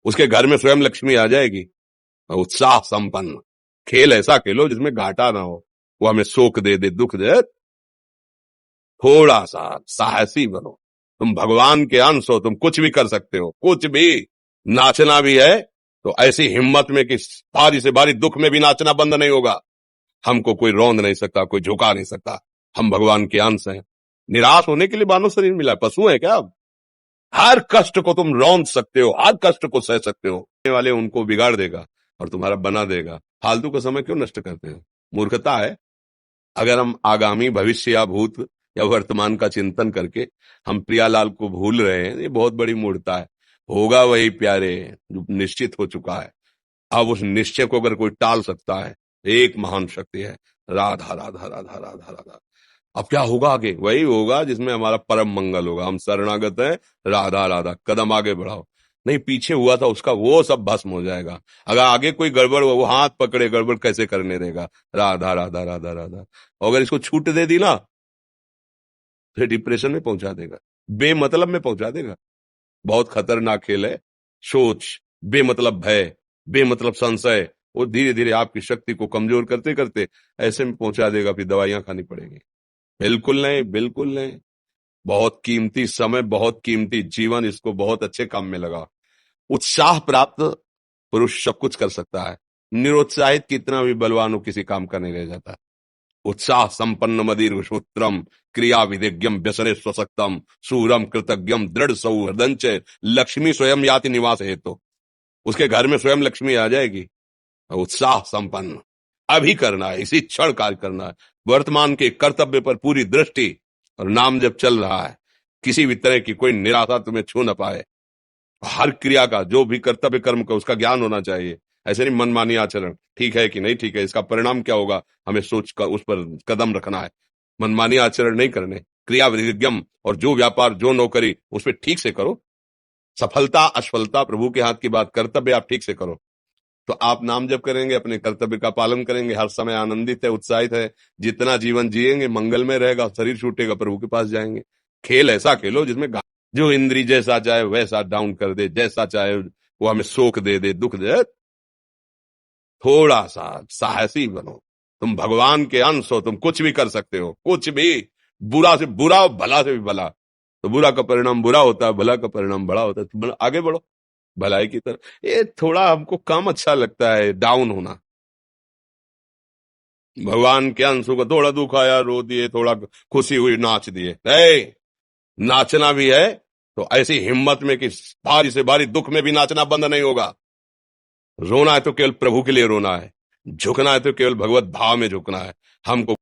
उसके घर में स्वयं लक्ष्मी आ जाएगी। उत्साह संपन्न खेल ऐसा खेलो जिसमें घाटा ना हो, वो हमें शोक दे दे दुख दे, थोड़ा सा साहसी बनो। तुम भगवान के अंश हो, तुम कुछ भी कर सकते हो, कुछ भी। नाचना भी है तो ऐसी हिम्मत में कि बारी से बारी दुख में भी नाचना बंद नहीं होगा। हमको कोई रौंद नहीं सकता, कोई झुका नहीं सकता। हम भगवान के अंश हैं। निराश होने के लिए मानव शरीर मिला, पशु है क्या अब? हर कष्ट को तुम रौंद सकते हो, हर कष्ट को सह सकते हो। आने वाले उनको बिगाड़ देगा और तुम्हारा बना देगा। फालतू का समय क्यों नष्ट करते हो? मूर्खता है। अगर हम आगामी भविष्य या भूत या वर्तमान का चिंतन करके हम प्रियालाल को भूल रहे हैं, ये बहुत बड़ी मूर्खता है। होगा वही प्यारे जो निश्चित हो चुका है। अब उस निश्चय को अगर कोई टाल सकता है, एक महान शक्ति है। राधा राधा राधा राधा राधा। अब क्या होगा आगे? वही होगा जिसमें हमारा परम मंगल होगा। हम शरणागत हैं, राधा राधा, कदम आगे बढ़ाओ। नहीं, पीछे हुआ था उसका वो सब भस्म हो जाएगा। अगर आगे कोई गड़बड़ हुआ, वो हाथ पकड़े गड़बड़ कैसे करने देगा? राधा राधा राधा राधा। और अगर इसको छूट दे दी ना, फिर डिप्रेशन में पहुंचा देगा, बेमतलब में पहुंचा देगा। बहुत खतरनाक खेल है। सोच, बेमतलब भय, बेमतलब संशय, वो धीरे धीरे आपकी शक्ति को कमजोर करते करते ऐसे में पहुंचा देगा, फिर दवाइयां खानी पड़ेगी। बिल्कुल नहीं, बिल्कुल नहीं। बहुत कीमती समय, बहुत कीमती जीवन, इसको बहुत अच्छे काम में लगा। उत्साह प्राप्त पुरुष सब कुछ कर सकता है। निरुत्साहित कितना भी बलवान हो, किसी काम का नहीं रह जाता। उत्साह संपन्न मदीर्घ सूत्रम क्रिया विधिज्ञम व्यसने स्वसक्तम सूरम कृतज्ञम दृढ़ सौहृदंच लक्ष्मी स्वयं याति निवास हेतु। उसके घर में स्वयं लक्ष्मी आ जाएगी। उत्साह संपन्न अभी करना है, इसी क्षण कार्य करना है। वर्तमान के कर्तव्य पर पूरी दृष्टि, और नाम जब चल रहा है, किसी भी तरह की कोई निराशा तुम्हें छू न पाए। हर क्रिया का, जो भी कर्तव्य कर्म का, उसका ज्ञान होना चाहिए। ऐसे नहीं मनमानी आचरण, ठीक है कि नहीं ठीक है, इसका परिणाम क्या होगा, हमें सोच कर उस पर कदम रखना है। मनमानी आचरण नहीं करने, क्रिया विधिज्ञम, और जो व्यापार जो नौकरी उस पर ठीक से करो। सफलता असफलता प्रभु के हाथ की बात, कर्तव्य आप ठीक से करो तो आप नाम जप करेंगे, अपने कर्तव्य का पालन करेंगे, हर समय आनंदित है, उत्साहित है। जितना जीवन जिएंगे मंगलमय रहेगा, शरीर छूटेगा, प्रभु के पास जाएंगे। खेल ऐसा खेलो जिसमें जो इंद्री जैसा चाहे वैसा डाउन कर दे, जैसा चाहे वो हमें शोक दे दे दुख दे, थोड़ा सा साहसी बनो। तुम भगवान के अंश हो, तुम कुछ भी कर सकते हो, कुछ भी। बुरा से बुरा, भला से भी भला। तो बुरा का परिणाम बुरा होता है, भला का परिणाम बड़ा होता है। तो आगे बढ़ो भलाई की तरफ। ये थोड़ा हमको कम अच्छा लगता है डाउन होना। भगवान के अंशों को थोड़ा दुख आया रो दिए, थोड़ा खुशी हुई नाच दिए। नाचना भी है तो ऐसी हिम्मत में कि बारी से बारी दुख में भी नाचना बंद नहीं होगा। रोना है तो केवल प्रभु के लिए रोना है, झुकना है तो केवल भगवत भाव में झुकना है। हमको